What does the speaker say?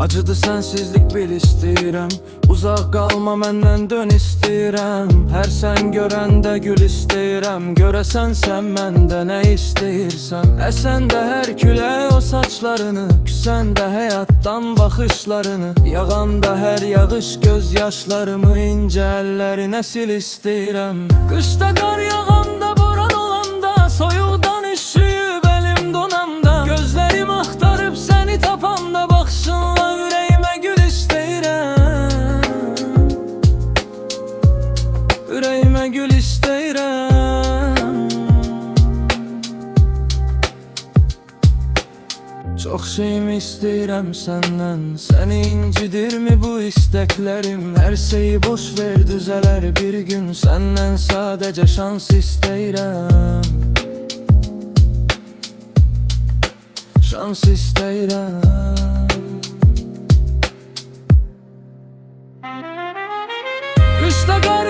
Acıdı sensizlik bil istəyirəm. Uzaq qalma məndən dön istəyirəm. Hər sən görəndə gül istəyirəm. Görəsən sən məndə nə istəyirsən. Əsən də hər külək o saçlarını, küsən də həyatdan baxışlarını, yağanda hər yağış göz yaşlarımı, incə əllərinə sil istəyirəm. Qışda qar yağanda, boran olanda, soyuqdan üşüyüb əlim donanda, gözlərim axtarıb səni tapanda, baxışınla ürəyimə gül istəyirəm. Ürəyimə gül istəyirəm. Çox şeyimi istəyirəm səndən. Səni incidirmi bu istəklərim? Hər şeyi boş ver düzələr bir gün. Səndən sadəcə şans istəyirəm. Şans istəyirəm. Qışda qar